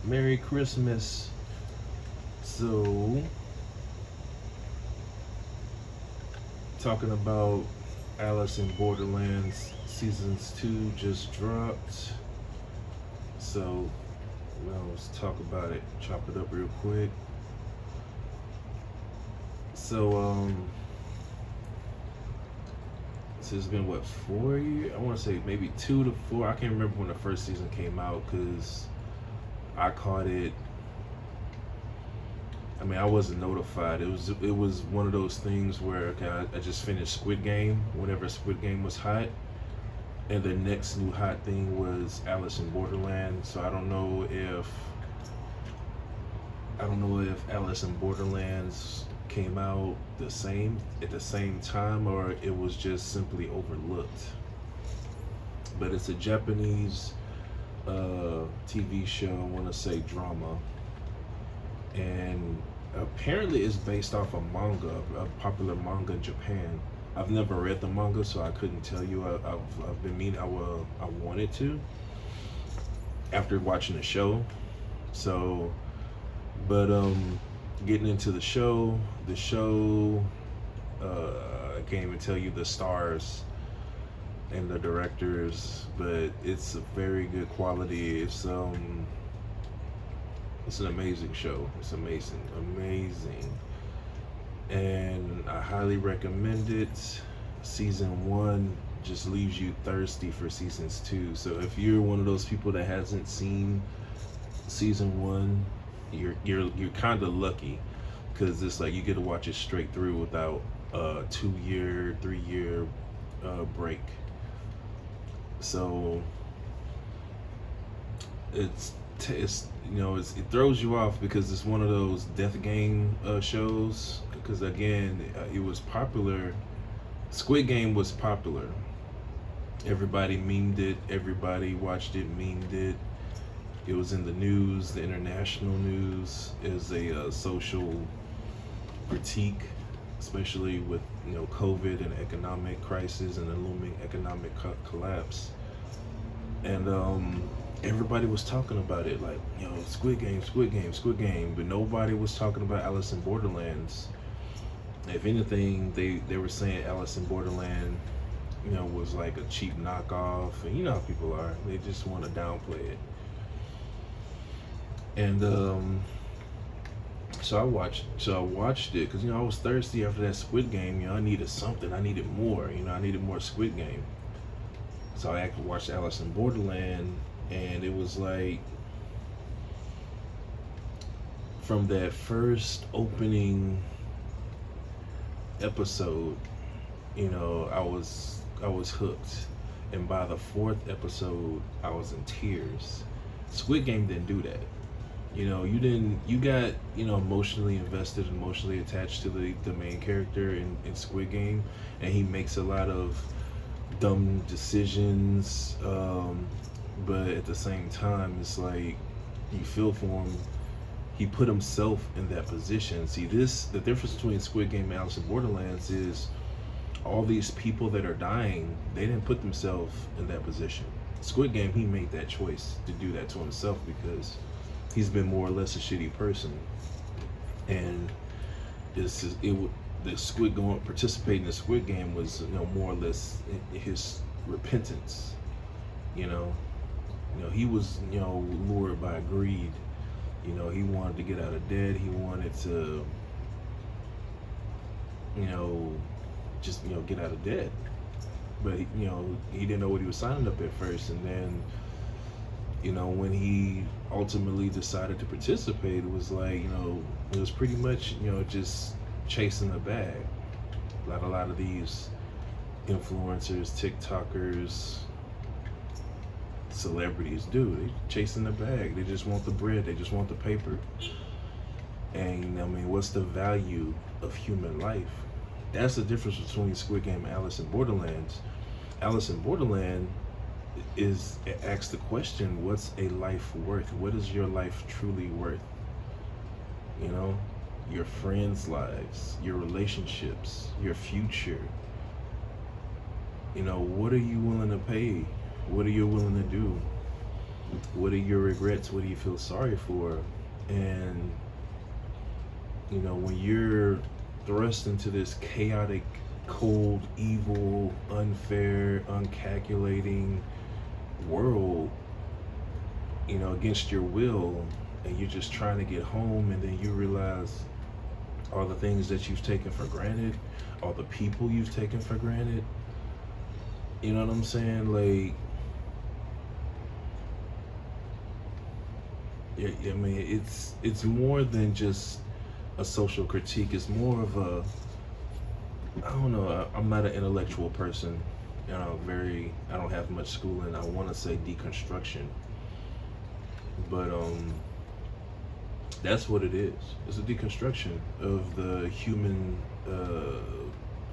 Merry Christmas. So, talking about Alice in Borderlands seasons 2 just dropped. So, let's talk about it. Chop it up real quick. So, so it's been what, 4 years? I want to say maybe 2 to 4. I can't remember when the first season came out because I caught it. I mean, I wasn't notified. It was one of those things where okay, I just finished Squid Game whenever Squid Game was hot, and the next new hot thing was Alice in Borderland. So I don't know if Alice in Borderlands came out at the same time or it was just simply overlooked. But it's a Japanese TV show. I want to say drama, and apparently it's based off a manga, a popular manga in Japan. I've never read the manga, so I couldn't tell you. I've been meaning I wanted to after watching the show. So, but getting into the show, I can't even tell you the stars and the directors, but it's a very good quality. It's an amazing show. It's amazing, and I highly recommend it. Season 1 just leaves you thirsty for seasons 2. So if you're one of those people that hasn't seen season 1, you're kind of lucky because it's like you get to watch it straight through without a 2 year, 3 year break. So it throws you off because it's one of those death game shows. Because again, it was popular. Squid Game was popular. Everybody memed it. Everybody watched it, memed it. It was in the news, the international news, as a social critique, especially with COVID and economic crisis and the looming economic collapse. And everybody was talking about it, like Squid Game, Squid Game, Squid Game, but nobody was talking about Alice in Borderlands. If anything, they were saying Alice in Borderland, was like a cheap knockoff, and you know how people are. They just want to downplay it. And so I watched it because I was thirsty after that Squid Game. I needed something. I needed more. I needed more Squid Game. So I actually watched Alice in Borderland, and it was like from that first opening episode, I was hooked, and by the fourth episode, I was in tears. Squid Game didn't do that. You got emotionally invested, emotionally attached to the main character in Squid Game, and he makes a lot of dumb decisions, but at the same time, it's like you feel for him. He put himself in that position. See, the difference between Squid Game and Alice in Borderlands is all these people that are dying, they didn't put themselves in that position. Squid Game, he made that choice to do that to himself because he's been more or less a shitty person, and participating in the Squid Game was more or less his repentance. He was lured by greed. He wanted to get out of debt. He wanted to just get out of debt, but he didn't know what he was signing up at first, and then when he ultimately decided to participate, it was like it was pretty much just chasing a bag. A lot of these influencers, TikTokers, celebrities they chasing the bag. They just want the bread. They just want the paper. And what's the value of human life? That's the difference between Squid Game and Alice in Borderlands. Alice in Borderland asks the question, what's a life worth? What is your life truly worth? Your friends' lives, your relationships, your future. What are you willing to pay? What are you willing to do? What are your regrets? What do you feel sorry for? And when you're thrust into this chaotic, cold, evil, unfair, uncalculating world, against your will, and you're just trying to get home, and then you realize all the things that you've taken for granted, all the people you've taken for granted. You know what I'm saying? Like, yeah, I mean, it's more than just a social critique. It's more of a, I don't know. I'm not an intellectual person. I don't have much schooling. I want to say deconstruction, but that's what it is. It's a deconstruction of the human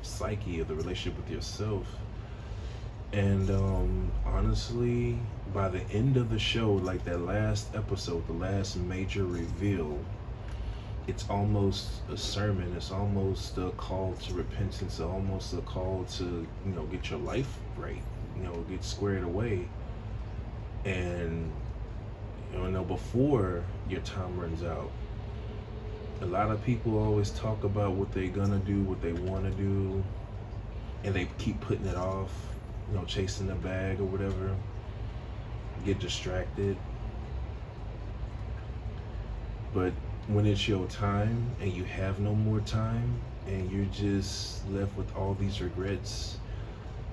psyche, of the relationship with yourself. And honestly, by the end of the show, like that last episode, the last major reveal, it's almost a sermon. It's almost a call to repentance. Almost a call to, get your life right. Get squared away. And before your time runs out, a lot of people always talk about what they're gonna do, what they want to do, and they keep putting it off. Chasing the bag or whatever. Get distracted. But when it's your time and you have no more time, and you're just left with all these regrets,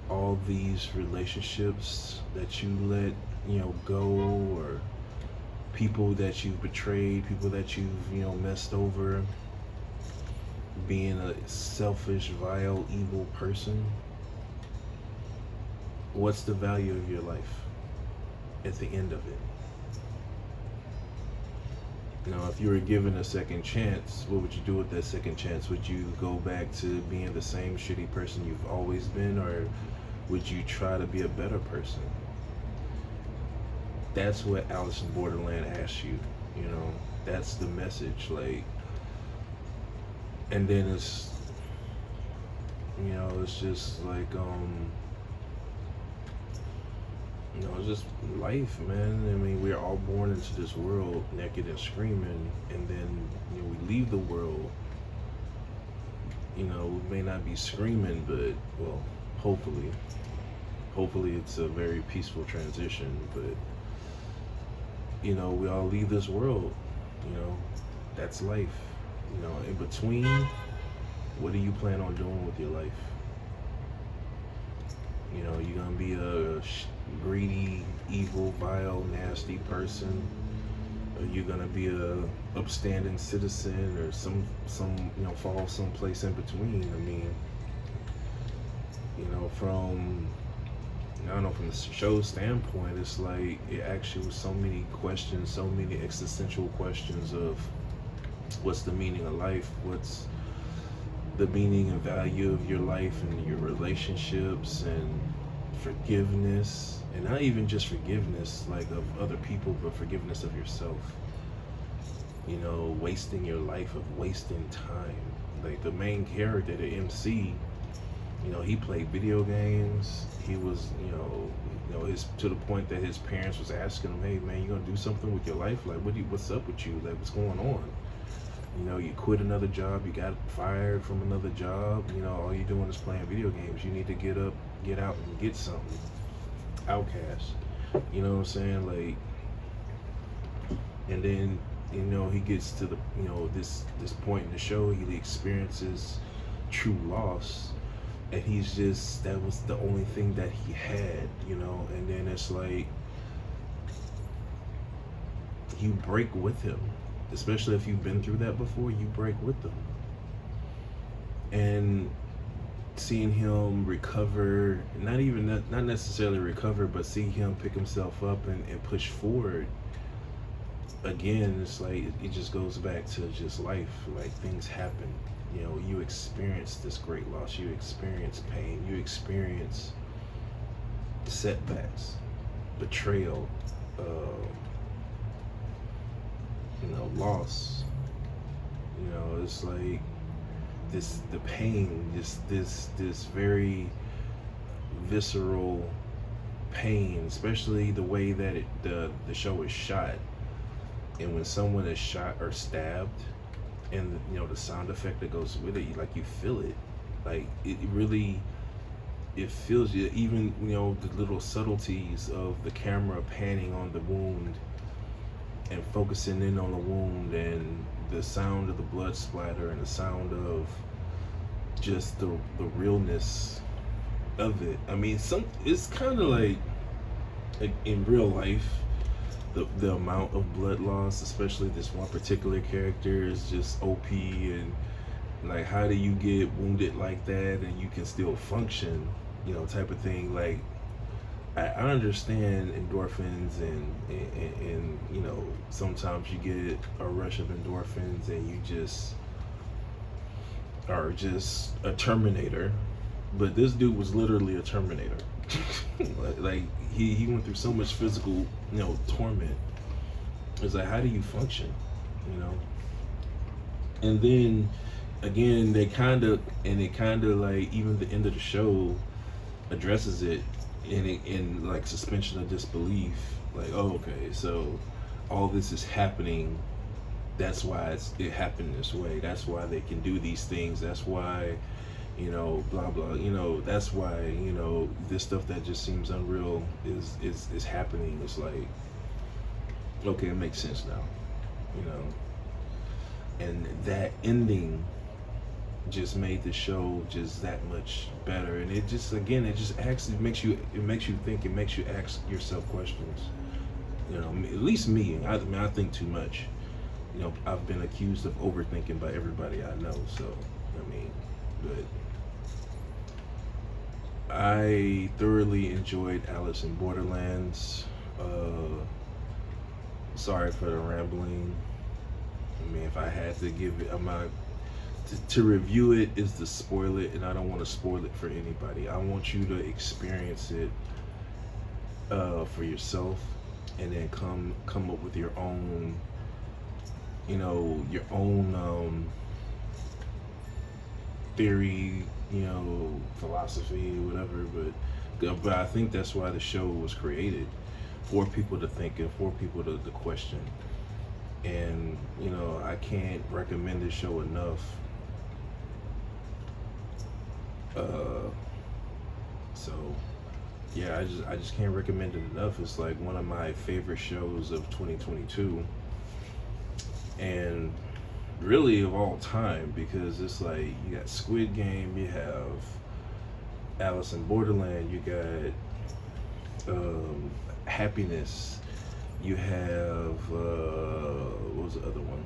all these relationships that you let go, or people that you've betrayed, people that you've messed over, being a selfish, vile, evil person, what's the value of your life at the end of it? If you were given a second chance, what would you do with that second chance? Would you go back to being the same shitty person you've always been, or would you try to be a better person? That's what Alice in Borderland asks you. That's the message. Like, and then it's just like it's just life, man. I mean, we're all born into this world naked and screaming, and then we leave the world. We may not be screaming, but well, hopefully it's a very peaceful transition. But we all leave this world. That's life. In between, what do you plan on doing with your life? You're gonna be a greedy, evil, vile, nasty person. Or you're gonna be a upstanding citizen, or some fall someplace in between. I mean, from the show's standpoint, it's like it actually was so many questions, so many existential questions of what's the meaning of life, what's the meaning and value of your life and your relationships, and forgiveness, and not even just forgiveness like of other people, but forgiveness of yourself. Wasting your life, of wasting time. Like the main character, the MC, he played video games. He was, his to the point that his parents was asking him, "Hey man, you gonna do something with your life? Like, what's up with you? Like, what's going on? You quit another job, you got fired from another job, all you're doing is playing video games. You need to get up, get out and get something." Outcast. You know what I'm saying? Like, and then, he gets to the, this point in the show, he experiences true loss, and he's just, that was the only thing that he had, and then it's like, you break with him. Especially if you've been through that before, you break with them. And seeing him recover, not necessarily recover, but see him pick himself up and push forward again, it's like it just goes back to just life. Like, things happen. You experience this great loss, you experience pain, you experience setbacks, betrayal, loss. It's like the pain, this very visceral pain, especially the way that the show is shot, and when someone is shot or stabbed, and the sound effect that goes with it, like you feel it, like it really, it feels you. Even the little subtleties of the camera panning on the wound and focusing in on the wound, and the sound of the blood splatter, and the sound of just the realness of it. I mean, it's kind of like in real life, the amount of blood loss, especially this one particular character, is just OP. And like, how do you get wounded like that and you can still function, type of thing. Like, I understand endorphins, and sometimes you get a rush of endorphins and you just are just a Terminator, but this dude was literally a Terminator. like he went through so much physical torment. It's like, how do you function, and then again, it kind of like, even the end of the show addresses it in like suspension of disbelief. Like, oh, okay, so all this is happening, that's why it happened this way, that's why they can do these things, that's why blah blah, that's why this stuff that just seems unreal is happening. It's like, okay, it makes sense now, and that ending just made the show just that much better. And it just, again, it makes you think, it makes you ask yourself questions. At least me, I mean, I think too much. I've been accused of overthinking by everybody I know, so I mean, but I thoroughly enjoyed Alice in Borderlands. Sorry for the rambling. I mean, if I had to give it, to review it is to spoil it, and I don't want to spoil it for anybody. I want you to experience it for yourself, and then come up with your own, theory, philosophy, whatever. But I think that's why the show was created, for people to think and for people to question. And I can't recommend this show enough. So yeah, I just can't recommend it enough. It's like one of my favorite shows of 2022, and really of all time, because it's like, you got Squid Game, you have Alice in Borderland, you got Happiness, you have what was the other one?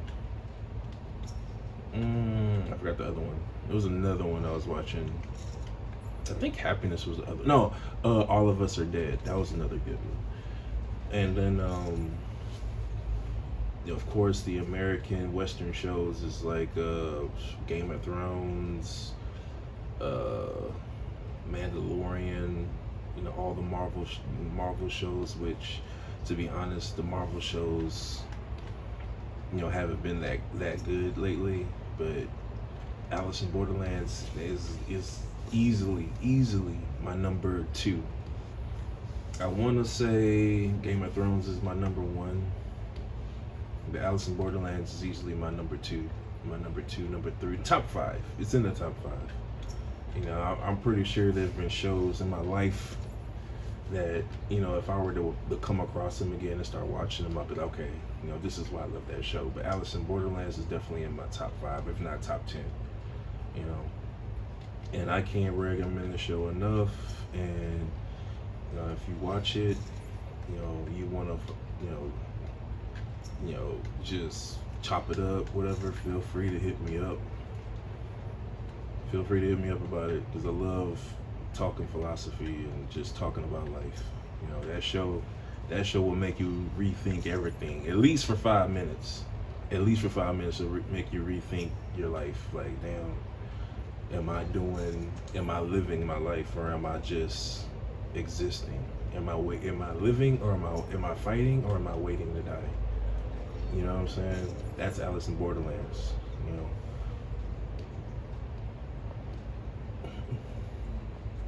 I forgot the other one. There was another one I was watching. I think Happiness was the other. No, All of Us Are Dead. That was another good one. And then, of course, the American Western shows is like Game of Thrones, Mandalorian. All the Marvel shows. Which, to be honest, the Marvel shows, haven't been that good lately. But Alice in Borderlands is easily my number 2. I want to say Game of Thrones is my number 1. The Alice in Borderlands is easily my number 2, number 3, top 5. It's in the top 5. I'm pretty sure there's been shows in my life that, if I were to come across them again and start watching them, I'd be like, okay, this is why I love that show. But Alice in Borderlands is definitely in my top 5, if not top 10. And I can't recommend the show enough. And if you watch it, you want to, just chop it up, whatever. Feel free to hit me up. Feel free to hit me up about it, because I love talking philosophy and just talking about life. That show will make you rethink everything, at least for 5 minutes. At least for 5 minutes, it'll make you rethink your life. Like, damn, am I living my life, or am I just existing? Am I living, or am I fighting, or am I waiting to die? You know what I'm saying? That's Alice in Borderlands.